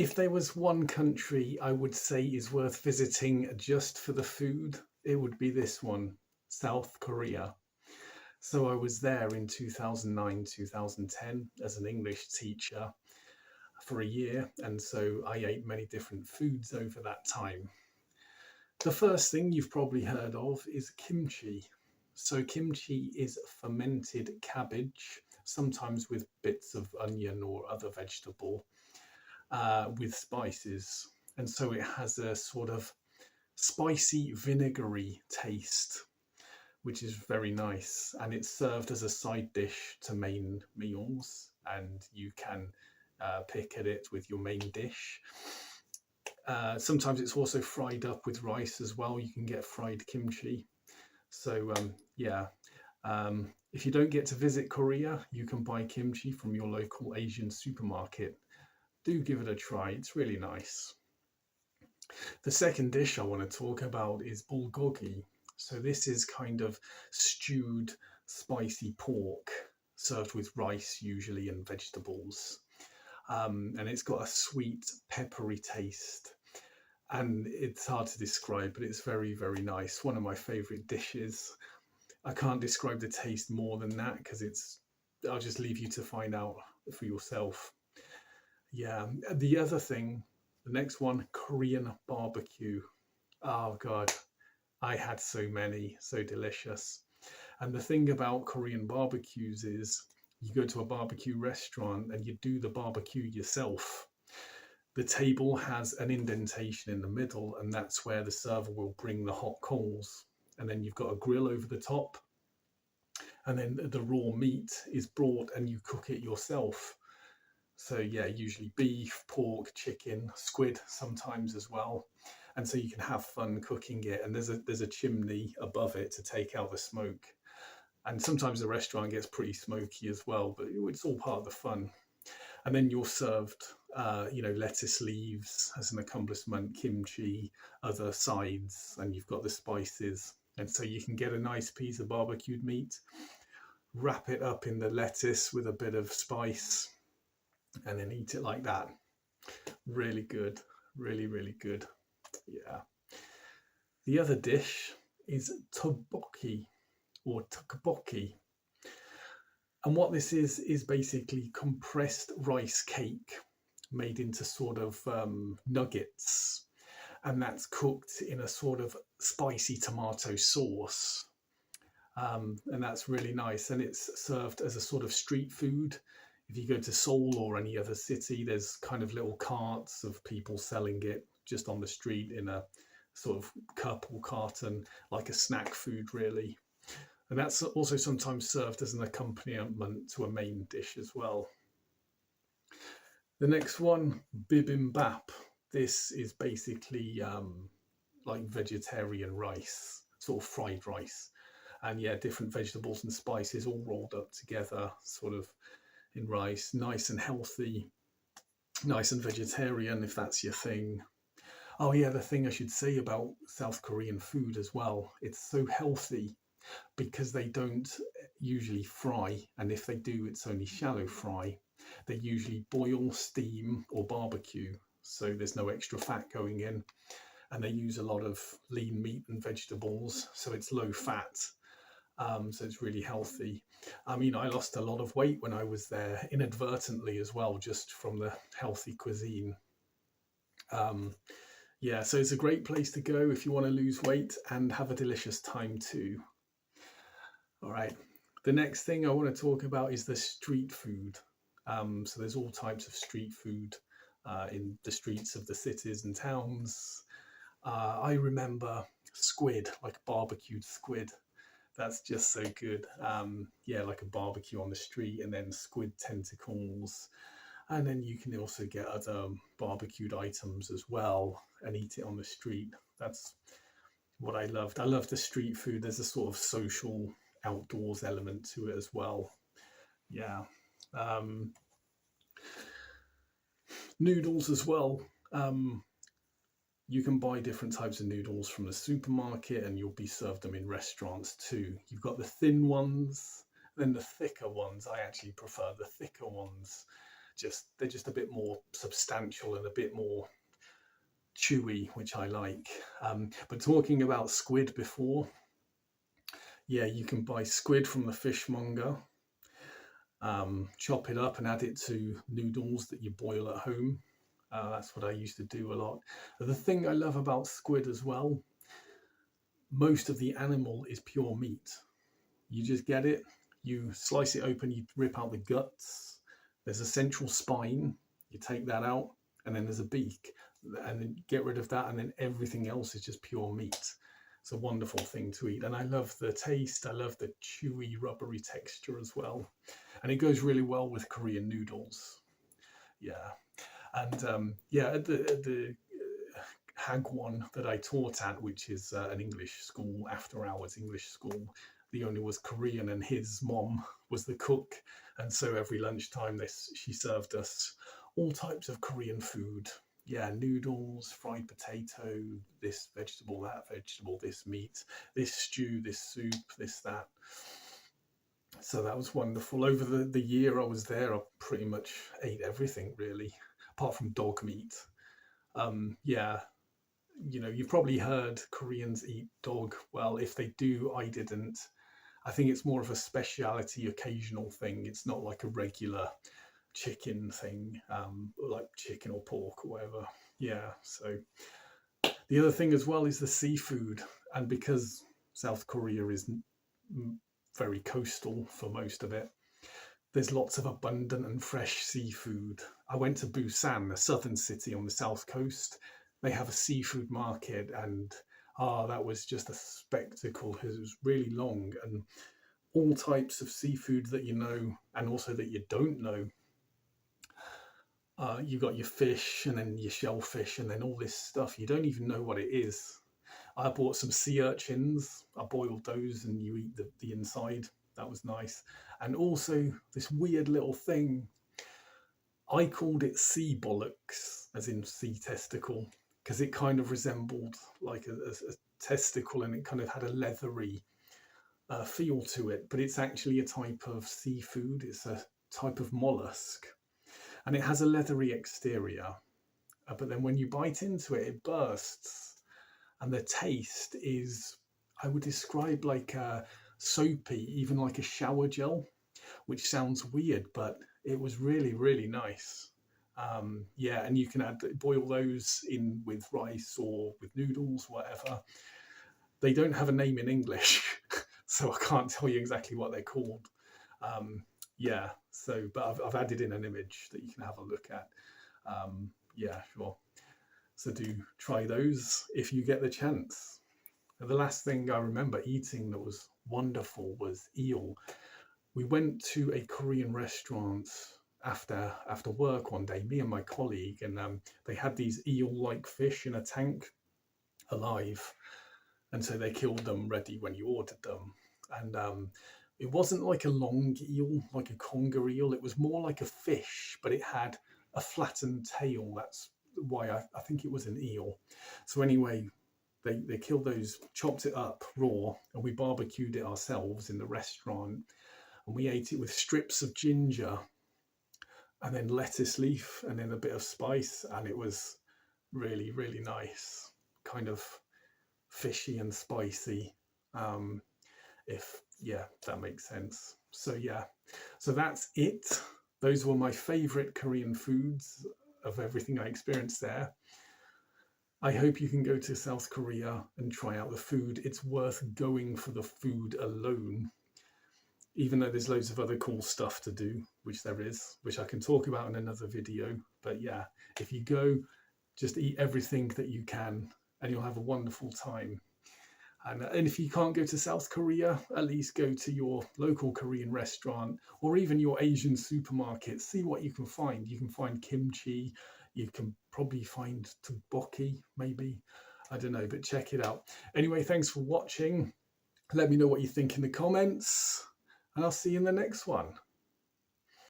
If there was one country I would say is worth visiting just for the food, it would be this one, South Korea. So I was there in 2009, 2010 as an English teacher for a year, and so I ate many different foods over that time. The first thing you've probably heard of is kimchi. So kimchi is fermented cabbage, sometimes with bits of onion or other vegetable, with spices. And so it has a sort of spicy, vinegary taste, which is very nice. And it's served as a side dish to main meals, and you can pick at it with your main dish. Sometimes it's also fried up with rice as well. You can get fried kimchi. So, yeah. If you don't get to visit Korea, you can buy kimchi from your local Asian supermarket. Do give it a try, it's really nice. The second dish I want to talk about is bulgogi. So this is kind of stewed spicy pork served with rice usually and vegetables. And it's got a sweet, peppery taste. And it's hard to describe, but it's very, very nice. One of my favorite dishes. I can't describe the taste more than that because I'll just leave you to find out for yourself. Yeah. The other thing, the next one, Korean barbecue. Oh God, I had so many, so delicious. And the thing about Korean barbecues is you go to a barbecue restaurant and you do the barbecue yourself. The table has an indentation in the middle, and that's where the server will bring the hot coals. And then you've got a grill over the top, and then the raw meat is brought and you cook it yourself. So yeah, usually beef, pork, chicken, squid sometimes as well. And so you can have fun cooking it. And there's a chimney above it to take out the smoke. And sometimes the restaurant gets pretty smoky as well, but it's all part of the fun. And then you're served, lettuce leaves as an accompaniment, kimchi, other sides, and you've got the spices. And so you can get a nice piece of barbecued meat, wrap it up in the lettuce with a bit of spice, and then eat it like that. Really good, really, really good. Yeah. The other dish is tteokbokki or tteokbokki. And what this is basically compressed rice cake made into sort of nuggets. And that's cooked in a sort of spicy tomato sauce. And that's really nice. And it's served as a sort of street food. If you go to Seoul or any other city, there's kind of little carts of people selling it just on the street in a sort of cup or carton, like a snack food, really. And that's also sometimes served as an accompaniment to a main dish as well. The next one, bibimbap. This is basically like vegetarian rice, sort of fried rice. And yeah, different vegetables and spices all rolled up together, sort of in rice. Nice and healthy, nice and vegetarian if that's your thing. Oh, yeah, the thing I should say about South Korean food as well, it's so healthy because they don't usually fry, and if they do, it's only shallow fry. They usually boil, steam, or barbecue, so there's no extra fat going in. And they use a lot of lean meat and vegetables, so it's low fat. So it's really healthy. I mean, I lost a lot of weight when I was there inadvertently as well, just from the healthy cuisine. Um, yeah, so it's a great place to go if you want to lose weight and have a delicious time too. All right. The next thing I want to talk about is the street food. So there's all types of street food in the streets of the cities and towns. I remember squid, like barbecued squid. That's just so good. Yeah, like a barbecue on the street, and then squid tentacles. And then you can also get other barbecued items as well and eat it on the street. That's what I loved. I love the street food. There's a sort of social outdoors element to it as well. Yeah. Um, Noodles as well. Um, you can buy different types of noodles from the supermarket and you'll be served them in restaurants too. You've got the thin ones, then the thicker ones. I actually prefer the thicker ones they're just a bit more substantial and a bit more chewy, which I like. But talking about squid before, yeah, you can buy squid from the fishmonger, chop it up and add it to noodles that you boil at home. That's what I used to do a lot. The thing I love about squid as well, most of the animal is pure meat. You just get it, you slice it open, you rip out the guts. There's a central spine, you take that out, and then there's a beak, and then get rid of that, and then everything else is just pure meat. It's a wonderful thing to eat, and I love the taste. I love the chewy, rubbery texture as well, and it goes really well with Korean noodles. Yeah, and yeah, at the Hagwon that I taught at, which is an English school, after hours English school, the owner was Korean and his mom was the cook. And so every lunchtime she served us all types of Korean food. Yeah, noodles, fried potato, this vegetable, that vegetable, this meat, this stew, this soup, this, that. So that was wonderful. Over the year I was there, I pretty much ate everything really, apart from dog meat. Yeah, you've probably heard Koreans eat dog. Well, if they do, I didn't. I think it's more of a speciality, occasional thing. It's not like a regular chicken thing, like chicken or pork or whatever. Yeah. So the other thing as well is the seafood, and because South Korea is very coastal for most of it, there's lots of abundant and fresh seafood. I went to Busan, a southern city on the south coast. They have a seafood market, and that was just a spectacle because it was really long, and all types of seafood that you know and also that you don't know. You got your fish and then your shellfish and then all this stuff. You don't even know what it is. I bought some sea urchins. I boiled those and you eat the inside. That was nice. And also this weird little thing. I called it sea bollocks, as in sea testicle, because it kind of resembled like a testicle, and it kind of had a leathery feel to it. But it's actually a type of seafood. It's a type of mollusk, and it has a leathery exterior. But then when you bite into it, it bursts, and the taste is, I would describe like a soapy, even like a shower gel, which sounds weird, but it was really, really nice. Yeah, and you can boil those in with rice or with noodles, whatever. They don't have a name in English, so I can't tell you exactly what they're called. Yeah, so, but I've added in an image that you can have a look at. Yeah, sure. So do try those if you get the chance. And the last thing I remember eating that was wonderful was eel. We went to a Korean restaurant after work one day, me and my colleague, and they had these eel-like fish in a tank, alive, and so they killed them ready when you ordered them. And it wasn't like a long eel, like a conger eel. It was more like a fish, but it had a flattened tail. That's why I think it was an eel. So anyway, they killed those, chopped it up raw, and we barbecued it ourselves in the restaurant. And we ate it with strips of ginger and then lettuce leaf and then a bit of spice. And it was really, really nice, kind of fishy and spicy. Yeah, that makes sense. So yeah, so that's it. Those were my favorite Korean foods of everything I experienced there. I hope you can go to South Korea and try out the food. It's worth going for the food alone, even though there's loads of other cool stuff to do, which there is, which I can talk about in another video. But yeah, if you go, just eat everything that you can and you'll have a wonderful time. And if you can't go to South Korea, at least go to your local Korean restaurant or even your Asian supermarket. See what you can find. You can find kimchi. You can probably find tteokbokki, maybe. I don't know, but check it out. Anyway, thanks for watching. Let me know what you think in the comments, and I'll see you in the next one.